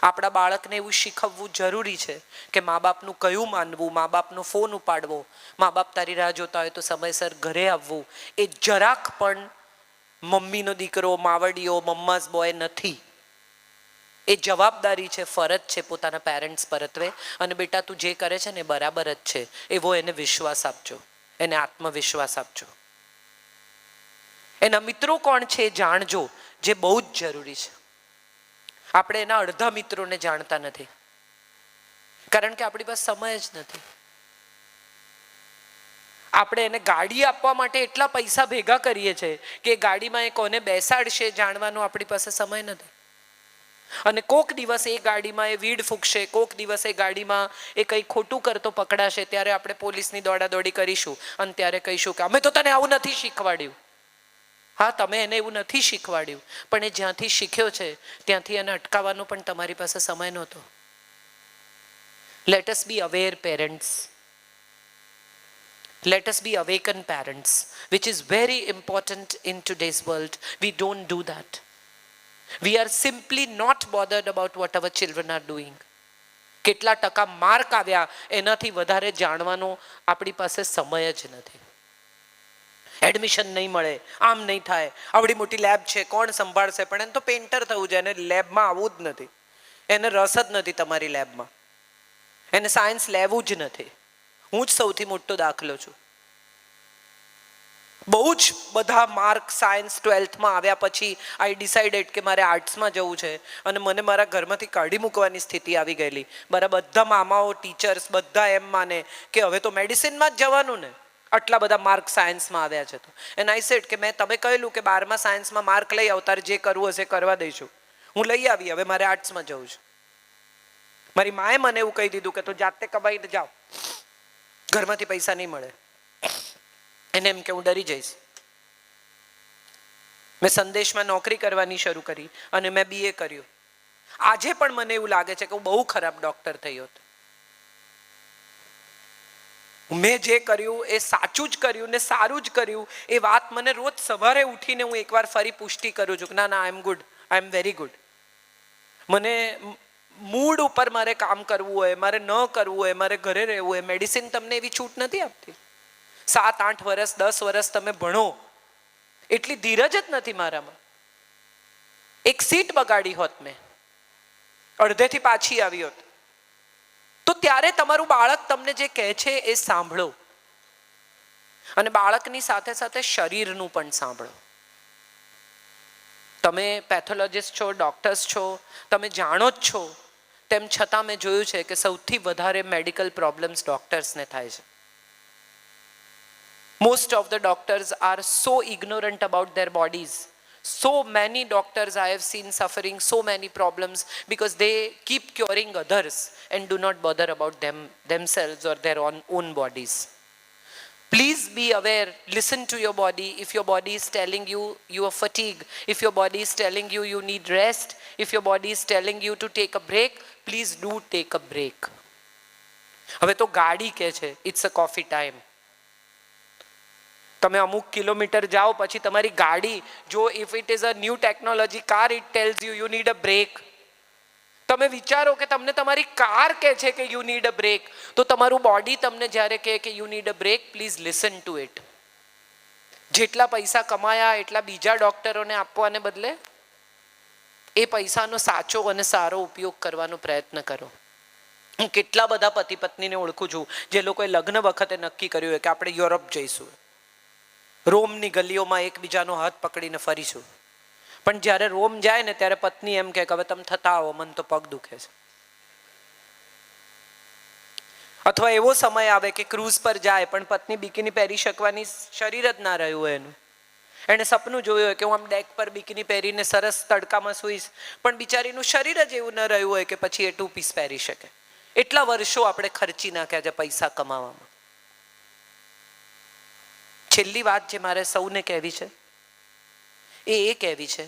આપણા બાળકને એવું શીખવવું જરૂરી છે કે મા બાપનું કયું માનવું, મા બાપનો ફોન ઉપાડવો, મા બાપ તારી રાહ જોતા હોય તો સમયસર ઘરે આવવું, એ જરાક પણ મમ્મીનો દીકરો, માવડીઓ, મમ્માઝ બોય નથી. એ જવાબદારી છે, ફરજ છે પોતાના પેરેન્ટ્સ પરત્વે. અને બેટા તું જે કરે છે ને બરાબર જ છે એવો એને વિશ્વાસ આપજો, એને આત્મવિશ્વાસ આપજો. એના મિત્રો કોણ છે એ જાણજો, જે બહુ જ જરૂરી છે. આપણે એના અડધા મિત્રોને જાણતા નથી, કારણ કે આપણી પાસે સમય જ નથી. આપણે એને ગાડી આપવા માટે એટલા પૈસા ભેગા કરીએ છીએ કે ગાડીમાં એ કોને બેસાડશે જાણવાનો આપણી પાસે સમય નથી. અને કોક દિવસ એ ગાડીમાં એ વીડ ફૂંકશે, કોક દિવસ એ ગાડીમાં એ કંઈ ખોટું કરતો પકડાશે, ત્યારે આપણે પોલીસની દોડાદોડી કરીશું અને ત્યારે કહીશું કે અમે તો તને આવું નથી શીખવાડ્યું. હા, તમે એને એવું નથી શીખવાડ્યું, પણ એ જ્યાંથી શીખ્યો છે ત્યાંથી એને અટકાવવાનો પણ તમારી પાસે સમય નહોતો. Let us B aware parents. Let us be awakened parents, which is very important in today's world. We don't do that. We are simply not bothered about what our children are doing. કેટલા ટકા mark આવ્યા એનાથી વધારે જાણવાનો આપણી પાસે સમય જ નથી. એડમિશન નહીં મળે, આમ નહીં થાય, આવડી મોટી લેબ છે કોણ સંભાળશે, પણ એને તો પેન્ટર થવું છે, એને લેબમાં આવવું જ નથી, એને રસ જ નથી તમારી લેબમાં, એને સાયન્સ લેવું જ નથી. હું જ સૌથી મોટો દાખલો છું. બહુ જ બધા માર્ક સાયન્સ 12થમાં આવ્યા પછી આઈ ડિસાઇડેડ કે મારે આર્ટ્સમાં જવું છે, અને મને મારા ઘરમાંથી કાઢી મૂકવાની સ્થિતિ આવી ગયેલી. મારા બધા મામાઓ, ટીચર્સ બધા એમ માને કે હવે તો મેડિસિનમાં જ જવાનું ને, આટલા બધા માર્ક સાયન્સમાં આવ્યા છે તો. એન્ડ આઈ સેડ કે મેં તમે કહેલું કે 12મા સાયન્સમાં માર્ક લઈ આવ, તારે જે કરવું હશે કરવા દઈશું. હું લઈ આવી, હવે મારે આર્ટ્સમાં જવું છે. મારી માએ મને એવું કહી દીધું કે તું જાતે કમાઈને જાઓ, ઘરમાંથી પૈસા નહીં મળે. એને એમ કે હું ડરી જઈશ. મેં સંદેશમાં નોકરી કરવાની શરૂ કરી અને મેં BA કર્યું. આજે પણ મને એવું લાગે છે કે હું બહુ ખરાબ ડોક્ટર થયો હતો. મેં જે કર્યું એ સાચું જ કર્યું ને સારું જ કર્યું, એ વાત મને રોજ સવારે ઉઠીને હું એકવાર ફરી પુષ્ટિ કરું છું કે ના ના, I am good, I am very good. મને મૂડ ઉપર મારે કામ કરવું હોય, મારે ન કરવું હોય, મારે ઘરે રહેવું હોય, મેડિસિન તમને એવી છૂટ નથી આપતી. 7-8 વર્ષ 10 વર્ષ તમે ભણો એટલી ધીરજ જ નથી મારામાં. એક સીટ બગાડી હોત મેં, અડધેથી પાછી આવી હોત, તો ત્યારે તમારું બાળક તમને જે કહે છે એ સાંભળો, અને બાળકની સાથે સાથે શરીરનું પણ સાંભળો. તમે પેથોલોજીસ્ટ છો, ડોક્ટર્સ છો, તમે જાણો જ છો, તેમ છતાં મેં જોયું છે કે સૌથી વધારે મેડિકલ પ્રોબ્લેમ્સ ડોક્ટર્સને થાય છે. Most of the doctors are so ignorant about their bodies. So many doctors I have seen suffering so many problems because they keep curing others and do not bother about themselves or their own bodies. Please be aware, listen to your body. If your body is telling you you are fatigued, if your body is telling you you need rest, if your body is telling you to take a break, please do take a break. હવે તો ગાડી કહે છે it's a coffee time. તમે અમુક kilometre જાઓ પછી તમારી ગાડી જો if it is a new technology car, it tells you need a break. તમે વિચારો કે તમને તમારી કાર કહે છે કે યુ નીડ અ બ્રેક, તો તમારું બોડી તમને જ્યારે કહે કે you need a break, please listen to it. જેટલા પૈસા કમાયા એટલા બીજા ડોક્ટરોને આપવાને બદલે એ પૈસાનો સાચો અને સારો ઉપયોગ કરવાનો પ્રયત્ન કરો. હું કેટલા બધા પતિ પત્નીને ઓળખું છું જે લોકોએ લગ્ન વખતે નક્કી કર્યું હોય કે આપણે યુરોપ જઈશું, રોમની ગલીઓમાં એકબીજાનો હાથ પકડીને ફરીશું, પણ જ્યારે રોમ જાય ને ત્યારે પત્ની એમ કે હવે તમે થતા આવો, મને તો પગ દુખે છે. અથવા એવો સમય આવે કે ક્રૂઝ પર જાય પણ પત્ની બિકીની પહેરી શકવાની શરીર જ ના રહ્યું હોય એનું. એણે સપનું જોયું હોય કે હું આમ ડેક પર બિકીની પહેરીને સરસ તડકામાં સૂઈશ, પણ બિચારીનું શરીર જ એવું ન રહ્યું હોય કે પછી એ 2 પીસ પહેરી શકે. એટલા વર્ષો આપણે ખર્ચી નાખ્યા છે પૈસા કમાવામાં. છેલ્લી વાત જે મારે સૌને કહેવી છે એ કહેવી છે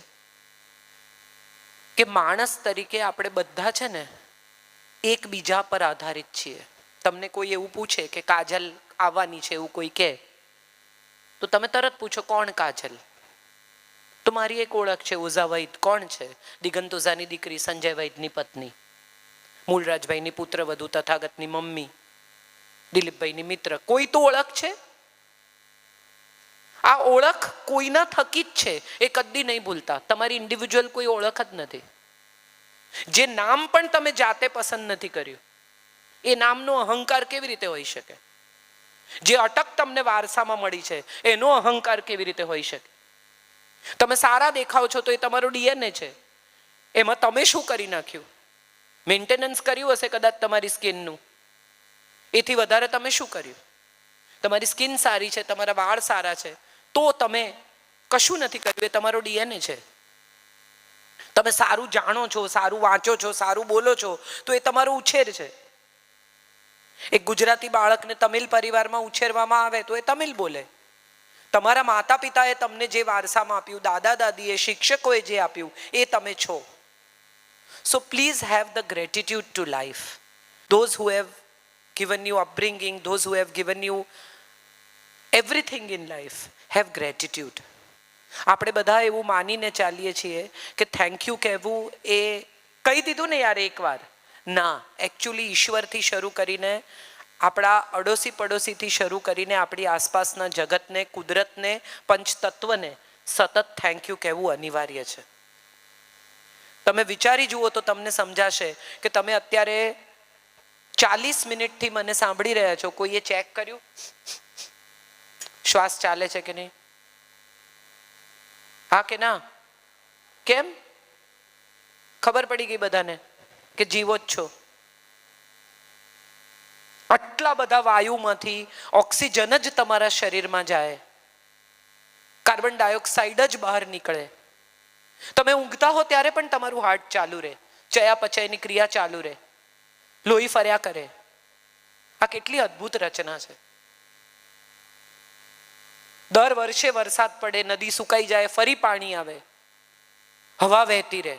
કે માણસ તરીકે આપણે બધા છે ને એકબીજા પર આધારિત છીએ. તમને કોઈ એવું પૂછે કે કાજલ આવવાની છે એવું કોઈ કહે તો તમે તરત પૂછો કોણ કાજલ? તો મારી એક ઓળખ છે, ઓઝા વૈદ. કોણ છે? દિગંત ઓઝાની દીકરી, સંજય વૈદની પત્ની. મૂળરાજભાઈની પુત્રવધુ, તથાગતની મમ્મી, દિલીપભાઈની મિત્ર. કોઈ તો ઓળખ છે. આ ઓળખ કોઈના થકી જ છે, એ કદી નહીં ભૂલતા. તમારી ઇન્ડિવિજ્યુઅલ કોઈ ઓળખ જ નથી. જે નામ પણ તમે જાતે પસંદ નથી કર્યું, એ નામનો અહંકાર કેવી રીતે હોઈ શકે? જે અટક તમને વારસામાં મળી છે, એનો અહંકાર કેવી રીતે હોઈ શકે? તમે સારા દેખાવ છો તો એ તમારો ડીએનએ છે. એમાં તમે શું કરી નાખ્યું? મેન્ટેનન્સ કર્યું હશે કદાચ તમારી સ્કિનનું. એથી વધારે તમે શું કર્યું? તમારી સ્કિન સારી છે, તમારા વાળ સારા છે, તો તમે કશું નથી કર્યું. એ તમારો ડીએનએ છે. તમે સારું જાણો છો, સારું વાંચો છો, સારું બોલો છો, તો એ તમારો ઉછેર છે. એક ગુજરાતી બાળકને તમિલ પરિવારમાં ઉછેરવામાં આવે તો એ તમિલ બોલે. તમારા માતા પિતાએ તમને જે વારસામાં આપ્યું, દાદા દાદીએ, શિક્ષકોએ જે આપ્યું, એ તમે છો. So please have the gratitude to life. Those who have given you upbringing, those who have given you everything in life, have gratitude. આપણે બધા એવું માનીને ચાલીએ છીએ કે થેન્ક યુ કહેવું એ કહી દીધું ને યાર એકવાર. ના, એકચ્યુઅલી ઈશ્વરથી શરૂ કરીને, આપણા અડોશી પડોશીથી શરૂ કરીને, આપણી આસપાસના જગતને, કુદરતને, પંચતત્વને સતત થેન્ક યુ કહેવું અનિવાર્ય છે. તમે વિચારી જુઓ તો તમને સમજાશે કે તમે અત્યારે 40 મિનિટથી મને સાંભળી રહ્યા છો. કોઈએ ચેક કર્યું શ્વાસ ચાલે છે કે નહીં? હા કે ના? કેમ? ખબર પડી ગઈ બધાને કે જીવો જ છો. આટલા બધા વાયુમાંથી ઓક્સિજન જ તમારા શરીરમાં જાય, કાર્બન ડાયોક્સાઇડ જ બહાર નીકળે. તમે ઊંઘતા હો ત્યારે પણ તમારું હાર્ટ ચાલુ રહે, ચયાપચયની ક્રિયા ચાલુ રહે, લોહી ફર્યા કરે. આ કેટલી અદ્ભુત રચના છે. દર વર્ષે વરસાદ પડે, નદી સુકાઈ જાય, ફરી પાણી આવે, હવા વહેતી રહે.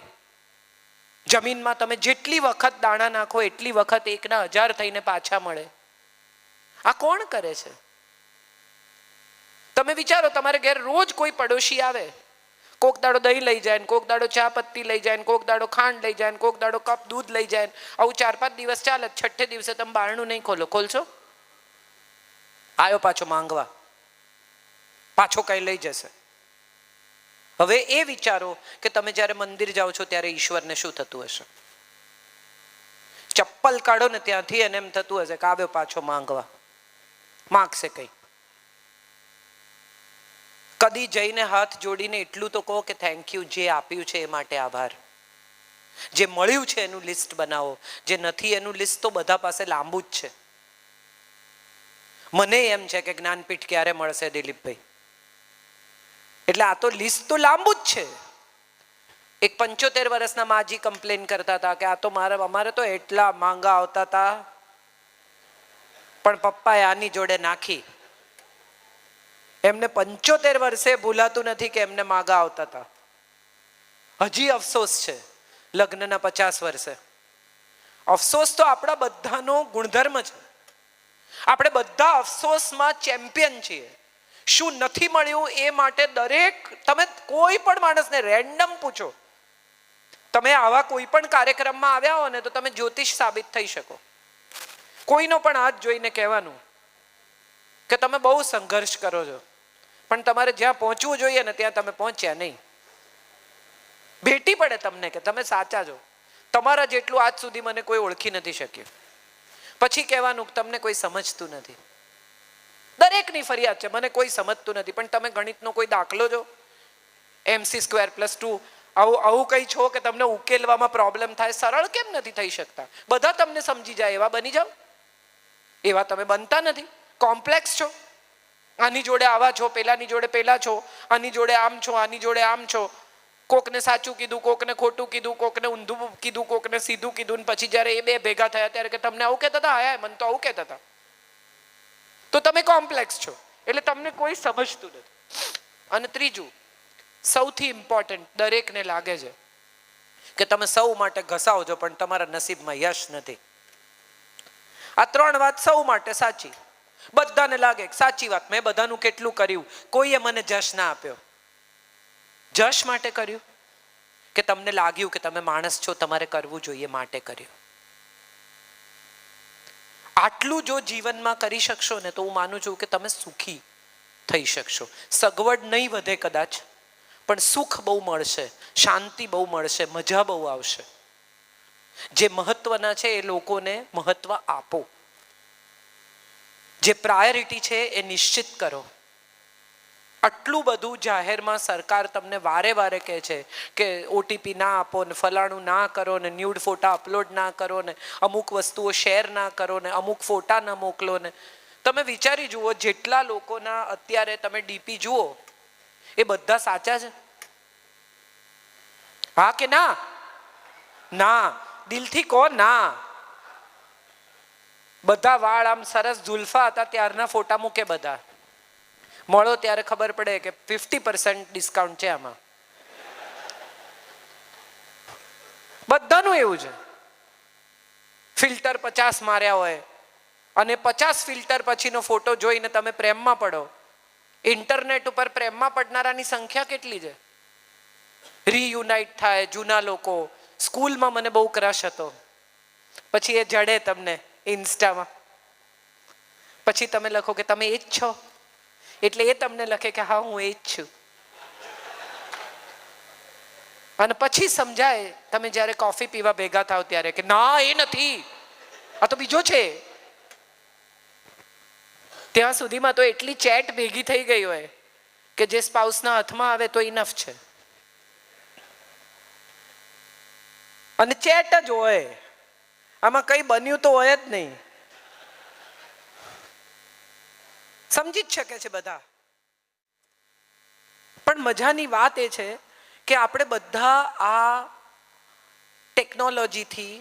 જમીનમાં તમે જેટલી વખત દાણા નાખો એટલી વખત 1,000 થઈને પાછા મળે. આ કોણ કરે છે? તમે વિચારો, તમારે ઘેર રોજ કોઈ પડોશી આવે, કોક દાડો દહીં લઈ જાય ને, કોક દાડો ચા પત્તી લઈ જાય ને, કોક દાડો ખાંડ લઈ જાય ને, કોક દાડો કપ દૂધ લઈ જાય. આવું 4-5 દિવસ ચાલે. છઠ્ઠે દિવસે તમે બારણું નહીં ખોલો. ખોલશો? આયો પાછો માંગવા, પાછો કઈ લઈ જશે. હવે એ વિચારો કે તમે જ્યારે મંદિર જાઓ છો ત્યારે ઈશ્વરને શું થતું હશે? ચપ્પલ કાઢો ને ત્યાંથી એને એમ થતું હશે કે આવ્યો પાછો માંગવા, માગશે કઈ. કદી જઈને હાથ જોડીને એટલું તો કહો કે થેન્ક યુ, જે આપ્યું છે એ માટે આભાર. જે મળ્યું છે એનું લિસ્ટ બનાવો, જે નથી એનું લિસ્ટ તો બધા પાસે લાંબુ જ છે. મને એમ છે કે જ્ઞાનપીઠ ક્યારે મળશે દિલીપભાઈ, એટલે આ તો લિસ્ટ તો લાંબુ જ છે. એક 75 વર્ષના માજી કમ્પ્લેન કરતા હતા કે આ તો અમારે તો એટલા માંગા આવતા હતા, પણ પપ્પાએ આની જોડે નાખી. એમને 75 વર્ષે ભૂલાતું નથી કે એમને માંગા આવતા હતા. હજી અફસોસ છે લગ્નના 50 વર્ષે. અફસોસ તો આપણા બધાનો ગુણધર્મ છે. આપણે બધા અફસોસમાં ચેમ્પિયન છીએ. શું નથી મળ્યું એ માટે દરેક, તમે કોઈ પણ માણસને રેન્ડમ પૂછો, તમે આવા કોઈ પણ કાર્યક્રમમાં આવ્યા હો ને તો તમે જ્યોતિષ સાબિત થઈ શકો. કોઈનો પણ હાથ જોઈને કહેવાનું કે તમે બહુ સંઘર્ષ કરો છો, પણ તમારે જ્યાં પહોંચવું જોઈએ ને ત્યાં તમે પહોંચ્યા નહીં. ભેટી પડે તમને કે તમે સાચા છો. તમારા જેટલું આજ સુધી મને કોઈ ઓળખી નથી શક્યું. પછી કહેવાનું તમને કોઈ સમજતું નથી. દરેકની ફરિયાદ છે, મને કોઈ સમજતું નથી. પણ તમે ગણિતનો કોઈ દાખલો જો, mc² + 2 આવું કઈ છો કે તમને ઉકેલવામાં પ્રોબ્લેમ થાય, સરળ કેમ નથી થઈ શકતા? બધા તમને સમજી જાય એવા બની જાઓ. એવા તમે બનતા નથી, કોમ્પ્લેક્સ છો. આની જોડે આવા છો, પેલાની જોડે પેલા છો, આની જોડે આમ છો, આની જોડે આમ છો. કોકને સાચું કીધું, કોકને ખોટું કીધું, કોકને ઊંધું કીધું, કોકને સીધું કીધું. પછી જ્યારે એ બે ભેગા થયા ત્યારે કે તમને આવું કહેતા હતા, હા મને તો આવું કહેતા હતા. તો તમે કોમ્પ્લેક્સ છો, એટલે તમને કોઈ સમજતું નથી. અને ત્રીજું, સૌથી ઇમ્પોર્ટન્ટ, દરેકને લાગે છે કે તમે સૌ માટે ઘસાવો છો પણ તમારા નસીબમાં યશ નથી. આ 3 વાત સૌ માટે સાચી. બધાને લાગે સાચી વાત, મેં બધાનું કેટલું કર્યું, કોઈએ મને જશ ના આપ્યો. જશ માટે કર્યું કે તમને લાગ્યું કે તમે માણસ છો, તમારે કરવું જોઈએ માટે કર્યું? આટલું જો જીવનમાં કરી શકશો ને તો હું માનું છું કે તમે સુખી થઈ શકશો. સગવડ નહીં વધે કદાચ, પણ સુખ બહુ મળશે, શાંતિ બહુ મળશે, મજા બહુ આવશે. જે મહત્વના છે એ લોકોને મહત્વ આપો, જે પ્રાયોરિટી છે એ નિશ્ચિત કરો. આટલું બધું જાહેરમાં સરકાર તમને વારે વારે કહે છે કે ઓટીપી ના આપો ને, ફલાણું ના કરો ને, ન્યૂડ ફોટા અપલોડ ના કરો ને, અમુક વસ્તુઓ શેર ના કરો ને, અમુક ફોટા ના મોકલો ને. તમે વિચારી જુઓ, જેટલા લોકોના અત્યારે તમે ડીપી જુઓ એ બધા સાચા છે? હા કે ના? ના, દિલથી કહો ના. બધા વાળ આમ સરસ ઝુલ્ફા હતા ત્યારના ફોટા મૂકે, બધા મળો ત્યારે ખબર પડે કે 50% ડિસ્કાઉન્ટ છે આમાં. બધાનું એવું છે. ફિલ્ટર 50 માર્યા હોય અને 50 ફિલ્ટર પછીનો ફોટો જોઈને તમે પ્રેમમાં પડો. ઇન્ટરનેટ ઉપર પ્રેમમાં પડનારાની સંખ્યા કેટલી છે? રીયુનાઇટ થાય જૂના લોકો. સ્કૂલમાં મને બહુ ક્રશ હતો, પછી એ જડે તમને ઇન્સ્ટામાં, પછી તમે લખો કે તમે એ જ છો, એટલે એ તમને લખે કે હા હું એ જ છું. અને પછી સમજાય તમે જ્યારે કોફી પીવા ભેગા થાવ ત્યારે કે ના એ નથી, આ તો બીજો છે. ત્યાં સુધીમાં તો એટલી ચેટ ભેગી થઈ ગઈ હોય કે જે સ્પાઉસના હાથમાં આવે તો ઇનફ છે. અને ચેટ જ હોય, આમાં કઈ બન્યું તો હોય જ નહીં. સમજી જ શકે છે બધા. પણ મજાની વાત એ છે કે આપણે બધા આ ટેકનોલોજીથી,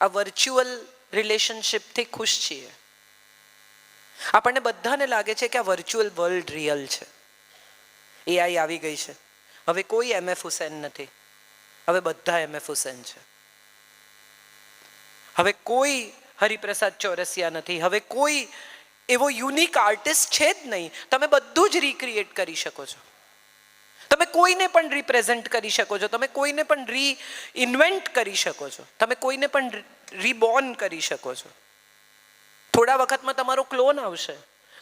આ વર્ચ્યુઅલ રિલેશનશિપથી ખુશ છીએ. આપણને બધાને લાગે છે કે આ વર્ચ્યુઅલ વર્લ્ડ રિયલ છે. એઆઈ આવી ગઈ છે, હવે કોઈ એમએફ હુસેન નથી, હવે બધા એમએફ હુસેન છે. હવે કોઈ હરિપ્રસાદ ચોરસિયા નથી, હવે કોઈ એવો યુનિક આર્ટિસ્ટ છે જ નહીં. તમે બધું જ રિક્રિએટ કરી શકો છો, તમે કોઈને પણ રિપ્રેઝેન્ટ કરી શકો છો, તમે કોઈને પણ ઇન્વેન્ટ કરી શકો છો, તમે કોઈને પણ રીબોર્ન કરી શકો છો. થોડા વખતમાં તમારો ક્લોન આવશે,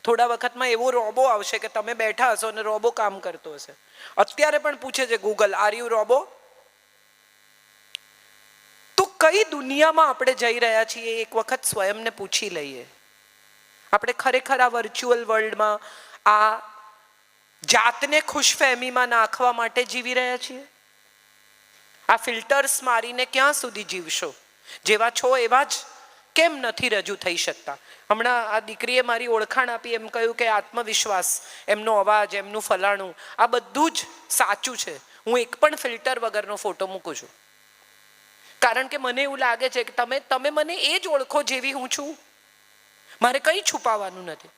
થોડા વખતમાં એવો રોબો આવશે કે તમે બેઠા હશો અને રોબો કામ કરતો હશે. અત્યારે પણ પૂછે છે ગૂગલ, આર યુ રોબો? તો કઈ દુનિયામાં આપણે જઈ રહ્યા છીએ એક વખત સ્વયંને પૂછી લઈએ. આપણે ખરેખર આ વર્ચ્યુઅલ વર્લ્ડમાં આ જાતને ખુશફહેમીમાં નાખવા માટે જીવી રહ્યા છીએ? આ ફિલ્ટર્સ મારીને ક્યાં સુધી જીવશો? જેવા છો એવા જ કેમ નથી રજૂ થઈ શકતા? હમણાં આ દીકરીએ મારી ઓળખાણ આપી, એમ કહ્યું કે આત્મવિશ્વાસ, એમનો અવાજ, એમનું ફલાણું, આ બધું જ સાચું છે. હું એક પણ ફિલ્ટર વગરનો ફોટો મૂકું છું, કારણ કે મને એવું લાગે છે કે તમે મને એ જ ઓળખો જેવી હું છું. મારે કંઈ છુપાવવાનું નથી.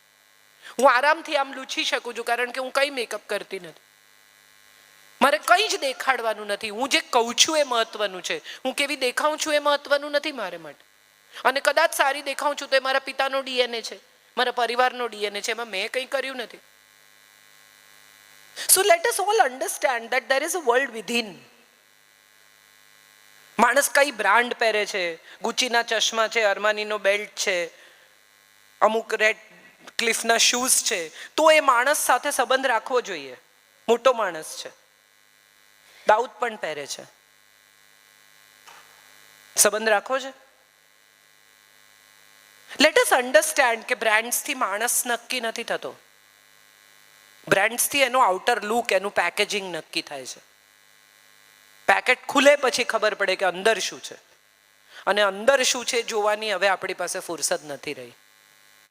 હું આરામથી આમ લૂછી શકું છું, કારણ કે હું કંઈ મેકઅપ કરતી નથી. મારે કંઈ જ દેખાડવાનું નથી. હું જે કહું છું એ મહત્વનું છે, હું કેવી દેખાઉં છું એ મહત્વનું નથી મારે માટે. અને કદાચ સારી દેખાઉં છું તો એ મારા પિતાનો ડીએનએ છે, મારા પરિવારનો ડીએનએ છે, એમાં મેં કંઈ કર્યું નથી. So let us all understand that there is a world within. માણસ કઈ બ્રાન્ડ પહેરે છે, ગુચીના ચશ્મા છે, અરમાનીનો બેલ્ટ છે, અમુક રેડ ક્લિફના શૂઝ છે, તો એ માણસ સાથે સંબંધ રાખવો જોઈએ. મોટો માણસ છે, દાઉદ પણ પહેરે છે, સંબંધ રાખવો છે. લેટ અસ અન્ડરસ્ટેન્ડ કે બ્રાન્ડ્સથી માણસ નક્કી નથી થતો, બ્રાન્ડ્સથી એનો આઉટર લુક, એનું પેકેજિંગ નક્કી થાય છે. પેકેટ ખુલે પછી ખબર પડે કે અંદર શું છે, અને અંદર શું છે જોવાની હવે આપણી પાસે ફુરસદ નથી રહી.